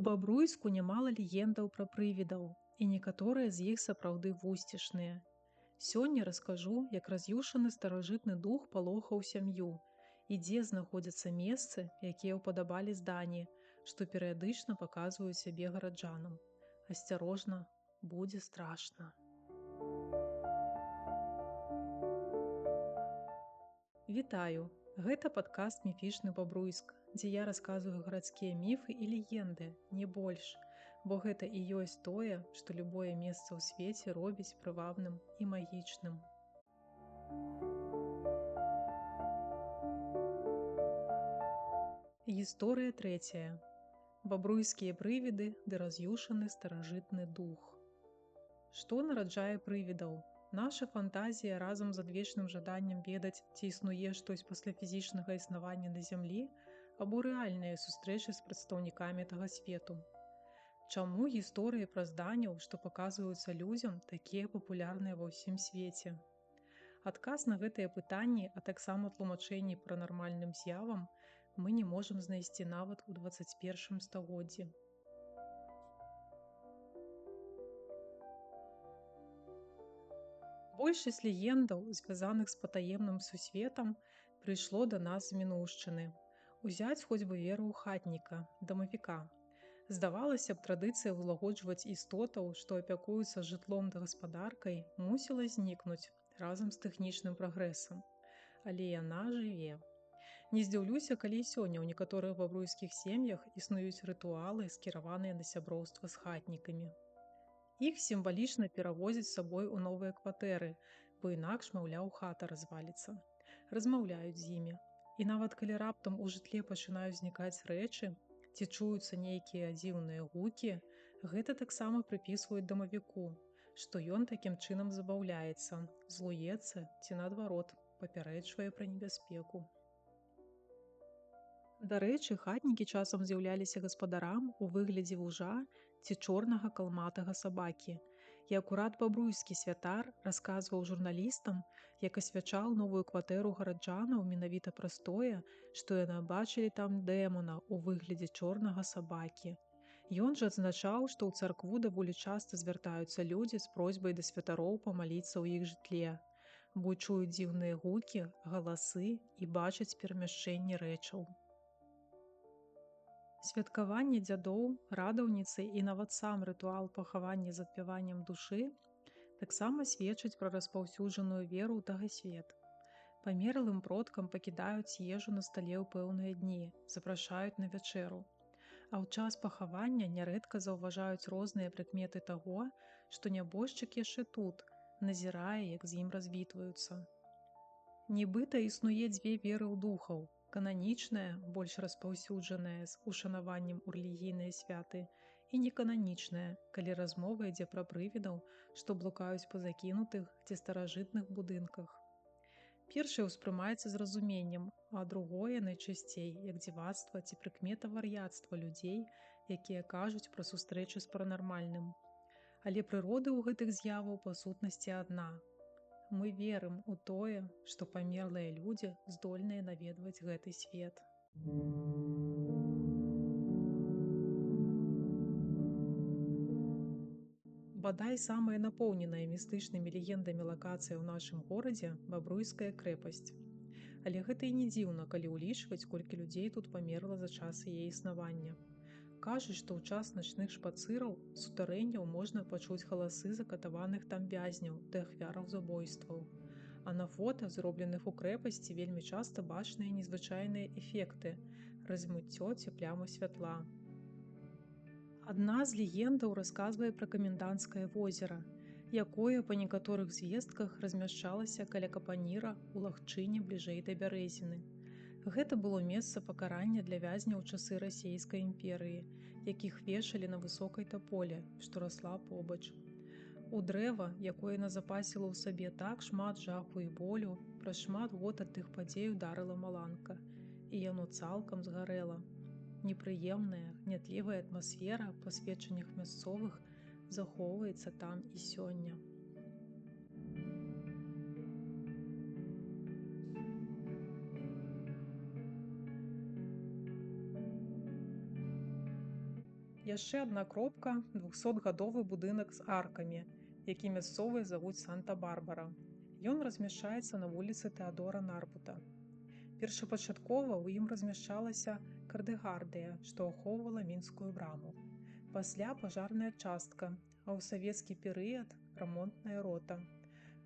Бабруйску нямала легендаў пра прывідаў, і некаторыя з іх сапраўды вусцішныя. Сёння раскажу, як раз'юшаны старажытны дух палохаў сям'ю і дзе знаходзяцца месцы, якія ўпадабалі здані, што перыядычна паказваюць сябе гараджанам. Асцярожна, будзе страшна. Вітаю! Гэта падкаст «Міфічны Бабруйск», дзе я расказваю гарадскія міфы і легенды, не больш, бо гэта і ёсць тое, што любое месца ў свеце робіць прывабным і магічным. Гісторыя трэцяя. Бабруйскія прывіды ды раз'юшаны старажытны дух. Што нараджае прывідаў? Наша фантазія разам з адвечным жаданнем ведаць, ці існуе штось пасля фізічнага існавання на зямлі, або рэальныя сустрэчы з прадстаўнікамі тага свету. Чаму гісторыі пра зданяў, што паказваюцца людзям, такія папулярныя ва ўсім свеце? Адказ на гэтыя пытанні, а таксама тлумачэнні паранармальным з'явам мы не можам знайсці нават у 21 стагоддзі. Большасць легендаў, звязаных з патаемным сусветам, прыйшло да нас з мінуўшчыны. Узяць хоць бы веру ў хатніка, дамавіка. Здавалася б, традыцыя ўлагоджваць істотаў, што апякуюцца жытлом да гаспадаркай, мусіла знікнуць разам з тэхнічным прагрэсам. Але яна жыве. Не здзіўлюся, калі і сёння ў некаторых бабруйскіх сем'ях існуюць рытуалы, скіраваныя на сяброўства з хатнікамі. Іх сімвалічна перавозяць з сабой у новыя кватэры, бо інакш, маўляў, хата разваліцца. Размаўляюць з імі. І нават калі раптам у жытле пачынаюць знікаць рэчы, ці чуюцца нейкія дзіўныя гукі, гэта таксама прыпісваюць дамавіку, што ён такім чынам забаўляецца, злуецца ці, наадварот, папярэджвае пра небяспеку. Дарэчы, хатнікі часам з'яўляліся гаспадарам у выглядзе вужа ці чорнага калматага сабакі. І акурат бабруйскі святар расказваў журналістам, як асвячаў новую кватэру гараджанаў менавіта праз тое, што яны бачылі там дэмона ў выглядзе чорнага сабакі. Ён жа адзначаў, што ў царкву даволі часта звяртаюцца людзі з просьбай да святароў памаліцца ў іх жытле, бо чуюць дзіўныя гукі, галасы і бачаць перамяшчэнне рэчаў. Святкаванне дзядоў, радаўніцы і нават сам рытуал пахавання з адпяваннем душы таксама сведчаць пра распаўсюджаную веру ў тагасвет. Памерлым продкам пакідаюць ежу на стале ў пэўныя дні, запрашаюць на вячэру. А ў час пахавання нярэдка заўважаюць розныя прыкметы таго, што нябожчык яшчэ тут, назірае, як з ім развітваюцца. Нібыта існуе дзве веры ў духаў. Кананічная, больш распаўсюджаная, з ушанаваннем у рэлігійныя святы, і некананічная, калі размова ідзе пра прывідаў, што блукаюць па закінутых ці старажытных будынках. Першае ўспрымаецца з разуменнем, а другое найчасцей як дзівацтва ці прыкмета вар'яцтва людзей, якія кажуць пра сустрэчы з паранармальным. Але прырода ў гэтых з'яваў па сутнасці адна. Мы верым у тое, што памерлыя людзі здольныя наведваць гэты свет. Бадай самая напоўненая містычнымі легендамі лакацыя ў нашым горадзе – Бабруйская крэпасць. Але гэта і не дзіўна, калі ўлічваць, колькі людзей тут памерла за час яе існавання. Кажуць, што ў час начных шпацыраў з сутарэнняў можна пачуць галасы закатаваных там вязняў ды ахвяраў забойстваў. А на фота, зробленых у крэпасці, вельмі часта бачныя незвычайныя эфекты – размыццё ці плямы святла. Адна з легендаў расказвае пра каменданцкае возера, якое па некаторых звестках размяшчалася каля капаніра ў лагчыне бліжэй да Бярэзіны. Гэта было месца пакарання для вязняў у часы расейскай імперыі, якіх вешалі на высокай таполе, што расла побач. У дрэва, якое назапасіла ў сабе так шмат жаху і болю, праз шмат год ад тых падзей ударыла маланка, і яно цалкам згарэла. Непрыемная, гнятлівая атмасфера, па сведчаннях мясцовых, захоўваецца там і сёння. Яшчэ адна кропка 200гадовы будынак з аркамі, які мясцовыя завуць Санта-Барбара. Ён размяшчаецца на вуліцы Тэадора Нарбута. Першапачаткова ў ім размяшчалася кардэгардыя, што ахоўвала мінскую браму. Пасля пажарная частка, а ў савецкі перыяд рамонтная рота.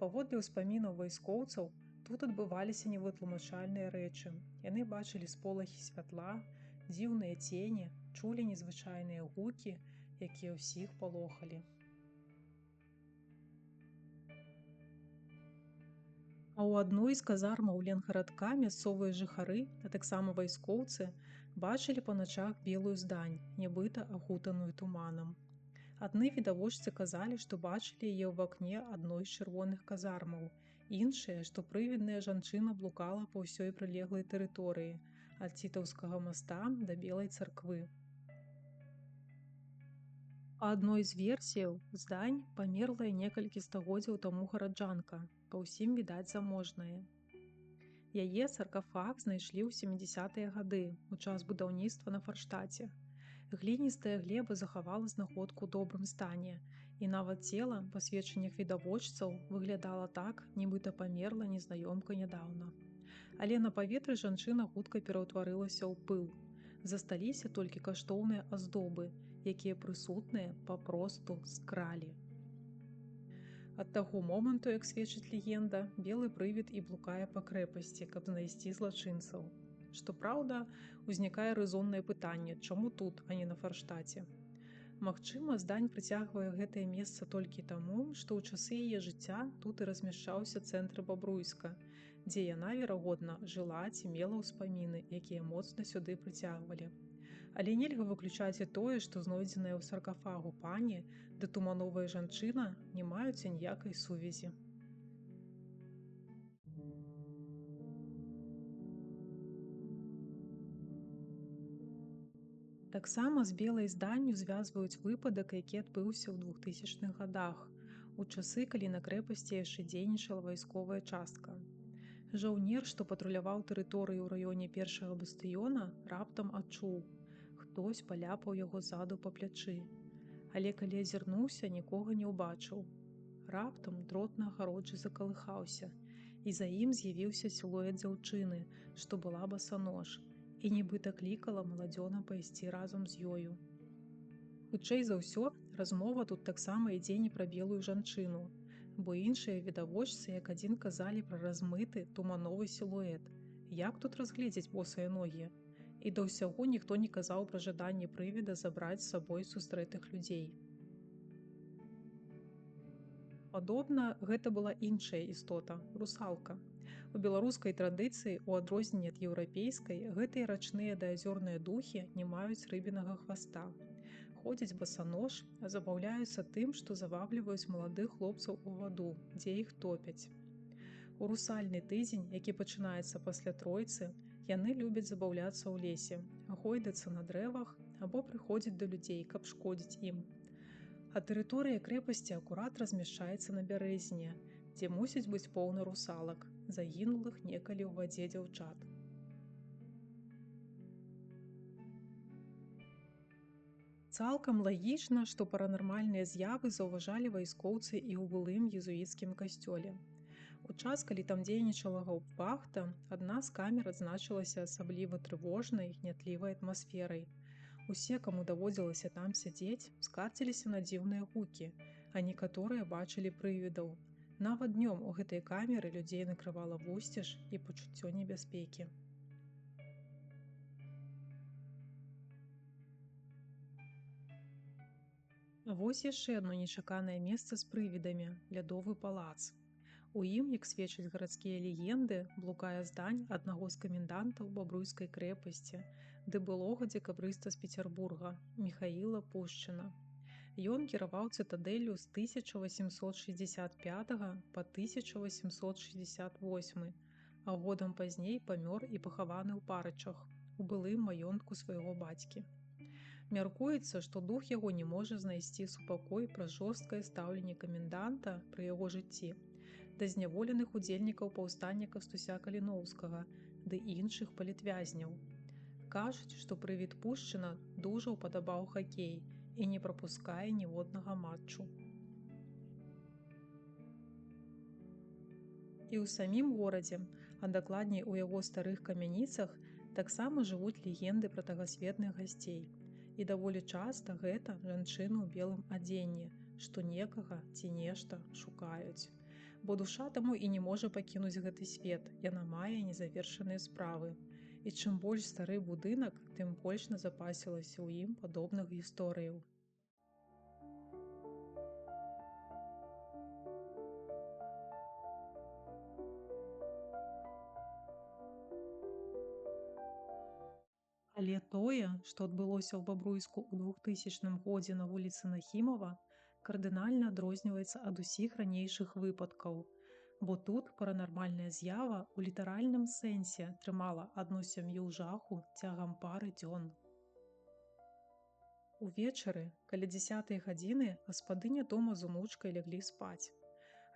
Паводле ўспамінаў вайскоўцаў, тут адбываліся невытлумачальныя рэчы. Яны бачылі сполахі святла, дзіўныя цені, чулі незвычайныя гукі, якія ўсіх палохалі. А ў адной з казармаў ленгарадка мясцовыя жыхары, а таксама вайскоўцы, бачылі па начах белую здань, нібыта ахутаную туманам. Адны відавочцы казалі, што бачылі яе ў акне адной з чырвоных казармаў, іншыя, што прывідная жанчына блукала па ўсёй прылеглай тэрыторыі, ад Цітаўскага моста да Белай царквы. Па адной з версіяў, здань памерлая некалькі стагоддзяў таму гараджанка, па ўсім відаць заможная. Яе саркафаг знайшлі ў 70-е гады, у час будаўніцтва на Фарштаце. Гліністая глеба захавала знаходку ў добрым стане, і нават цела, па сведчаннях відавочцаў, выглядала так, нібыта памерла незнаёмка нядаўна. Але на паветры жанчына хутка пераўтварылася ў пыл. Засталіся толькі каштоўныя аздобы, якія прысутныя папросту скралі. Ад таго моманту, як сведчыць легенда, белы прывід і блукае па крэпасці, каб знайсці злачынцаў. Што праўда, узнікае рэзоннае пытанне, чаму тут, а не на Фарштаце. Магчыма, здань прыцягвае гэтае месца толькі таму, што ў часы яе жыцця тут і размяшчаўся цэнтр Бабруйска, дзе яна, верагодна, жыла ці мела ўспаміны, якія моцна сюды прыцягвалі. Але нельга выключаць і тое, што знойдзеная ў саркафагу пані ды тумановая жанчына не маюць ніякай сувязі. Таксама з белай зданню звязваюць выпадак, які адбыўся ў 2000-х гадах, у часы, калі на крэпасці яшчэ дзейнічала вайсковая частка. Жаўнер, што патруляваў тэрыторыю ў раёне першага бастыёна, раптам адчуў. Хтось паляпаў яго ззаду па плячы. Але калі азірнуўся, нікога не ўбачыў. Раптам дрот на агароджы закалыхаўся, і за ім з'явіўся сілуэт дзяўчыны, што была басанож, і нібыта клікала маладзёна пайсці разам з ёю. Хутчэй за ўсё, размова тут таксама ідзе не пра белую жанчыну, бо іншыя відавочцы як адзін казалі пра размыты тумановы сілуэт. Як тут разгледзець босыя ногі? І да ўсяго ніхто не казаў пра жаданне прывіда забраць з сабой сустрэтых людзей. Падобна, гэта была іншая істота – русалка. У беларускай традыцыі, у адрозненне ад еўрапейскай, гэтыя рачныя да азёрныя духі не маюць рыбінага хваста. Ходзяць басанож, а забаўляюцца тым, што завабліваюць маладых хлопцаў у ваду, дзе іх топяць. У русальны тыдзень, які пачынаецца пасля тройцы, яны любяць забаўляцца ў лесе, гойдацца на дрэвах або прыходзяць да людзей, каб шкодзіць ім. А тэрыторыя крэпасці акурат размяшчаецца на бярэзіне, дзе мусіць быць поўна русалак, загінулых некалі ў вадзе дзяўчат. Цалкам лагічна, што паранармальныя з'явы заўважалі вайскоўцы і ў былым езуіцкім касцёле. У час, калі там дзейнічала гаўптвахта, адна з камер адзначылася асабліва трывожнай, гнятлівай атмасферай. Усе, каму даводзілася там сядзець, скарціліся на дзіўныя гукі, а некаторыя бачылі прывідаў. Нават днём у гэтай камеры людзей накрывала вусціш і пачуццё небяспекі. Вось яшчэ адно нечаканае месца з прывідамі – лядовы палац. У ім, як сведчаць гарадскія легенды, блукае здань аднаго з камендантаў Бабруйскай крэпасці, ды былога дзекабрыста з Пецярбурга, Міхаіла Пушчына. Ён кіраваў цытадэллю з 1865 па 1868, а годам пазней памёр і пахаваны ў Парычах, у былым маёнтку свайго бацькі. Мяркуецца, што дух яго не можа знайсці супакой праз жорсткае стаўленне каменданта пры яго жыцці да зняволеных удзельнікаў паўстання Кастуся Каліноўскага ды іншых палітвязняў. Кажуць, што прывід Пушчына дужа ўпадабаў хакей і не прапускае ніводнага матчу. І ў самім горадзе, а дакладней у яго старых камяніцах, таксама жывуць легенды пра тагасветных гасцей. І даволі часта гэта жанчыны ў белым адзенні, што некага ці нешта шукаюць. Бо душа таму і не можа пакінуць гэты свет, яна мае незавершаныя справы. І чым больш стары будынак, тым больш назапасілася ў ім падобных гісторыяў. Але тое, што адбылося ў Бабруйску ў 2000 годзе на вуліцы Нахімова, кардынальна адрозніваецца ад усіх ранейшых выпадкаў, бо тут паранармальная з'ява ў літаральным сэнсе трымала адну сям'ю ў жаху цягам пары дзён. Увечары, каля 10-й гадзіны, гаспадыня дома з унучкай ляглі спаць.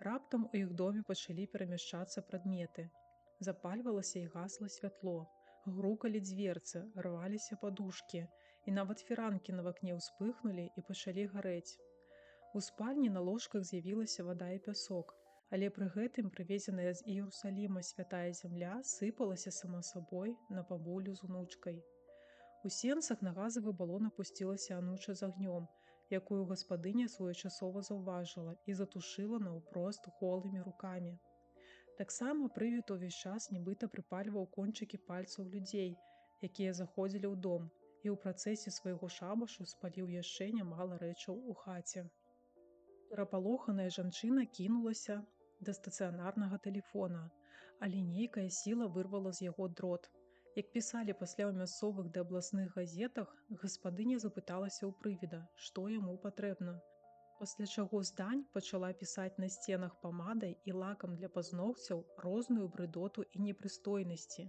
Раптам у іх доме пачалі перамяшчацца прадметы. Запальвалася і гасла святло. Грукалі дзверцы, рваліся падушкі, і нават фіранкі на вакне ўспыхнулі і пачалі гарэць. У спальні на ложках з'явілася вада і пясок, але пры гэтым прывезеная з Іерусаліма святая зямля сыпалася сама сабой на бабулю з унучкай. У сенцах на газавы балон апусцілася ануча з агнём, якую гаспадыня своечасова заўважыла і затушыла наўпрост голымі рукамі. Таксама прывід увесь час нібыта прыпальваў кончыкі пальцаў людзей, якія заходзілі ў дом, і ў працэсе свайго шабашу спаліў яшчэ нямала рэчаў у хаце. Перапалоханая жанчына кінулася да стацыянарнага тэлефона, але нейкая сіла вырвала з яго дрот. Як пісалі пасля ў мясцовых ды абласных газетах, гаспадыня запыталася ў прывіда, што яму патрэбна. Пасля чаго здань пачала пісаць на сценах памадай і лакам для пазногцяў розную брыдоту і непрыстойнасці,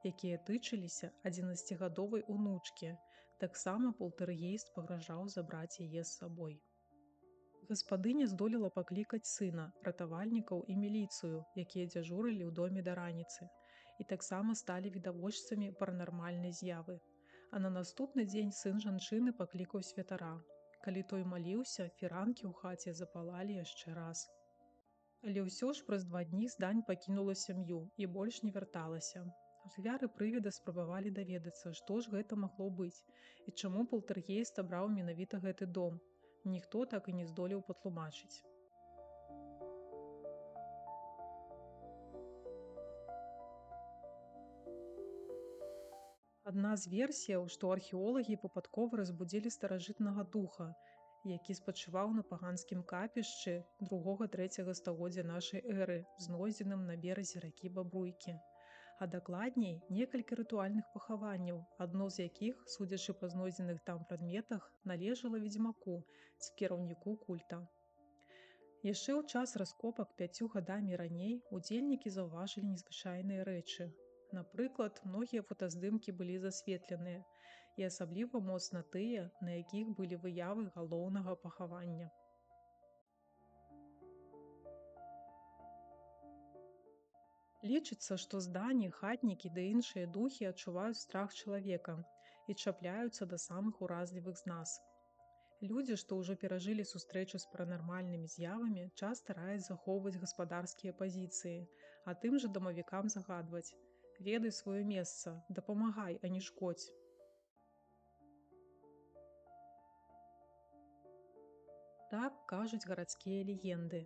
якія тычыліся 11гадовай унучкі. Таксама полтэргейст пагражаў забраць яе з сабой. Гаспадыня здолела паклікаць сына, ратавальнікаў і міліцыю, якія дзяжурылі ў доме да раніцы, і таксама сталі відавочцамі паранармальнай з'явы. А на наступны дзень сын жанчыны паклікаў святара. Калі той маліўся, фіранкі ў хаце запалалі яшчэ раз. Але ўсё ж праз 2 дні здань пакінула сям'ю і больш не вярталася. Ахвяры прывіда спрабавалі даведацца, што ж гэта магло быць, і чаму полтэргейст абраў менавіта гэты дом. Ніхто так і не здолеў патлумачыць. Адна з версіяў, што археолагі выпадкова разбудзілі старажытнага духа, які спачываў на паганскім капішчы 2-3 стагоддзя нашай эры, знойдзеным на беразе ракі Бабруйкі. А дакладней, некалькі рытуальных пахаванняў, адно з якіх, судзячы па знойдзеных там прадметах, належала ведзьмаку ці кіраўніку культа. Яшчэ ў час раскопак 5 гадамі раней удзельнікі заўважылі незвычайныя рэчы. Напрыклад, многія фотаздымкі былі засветленыя, і асабліва моцна тыя, на якіх былі выявы галоўнага пахавання. Лічыцца, што здані, хатнікі ды іншыя духі адчуваюць страх чалавека і чапляюцца да самых уразлівых з нас. Людзі, што ўжо перажылі сустрэчу з паранармальнымі з'явамі, часта раяць захоўваць гаспадарскія пазіцыі, а тым жа дамавікам загадваць: ведай сваё месца, дапамагай, а не шкодзь. Так кажуць гарадскія легенды.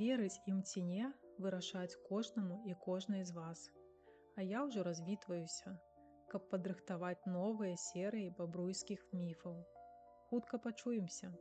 Верыць ім ці не, вырашаць кожнаму і кожнай з вас. А я ўжо развітваюся, каб падрыхтаваць новыя серыі бабруйскіх міфаў. Хутка пачуемся!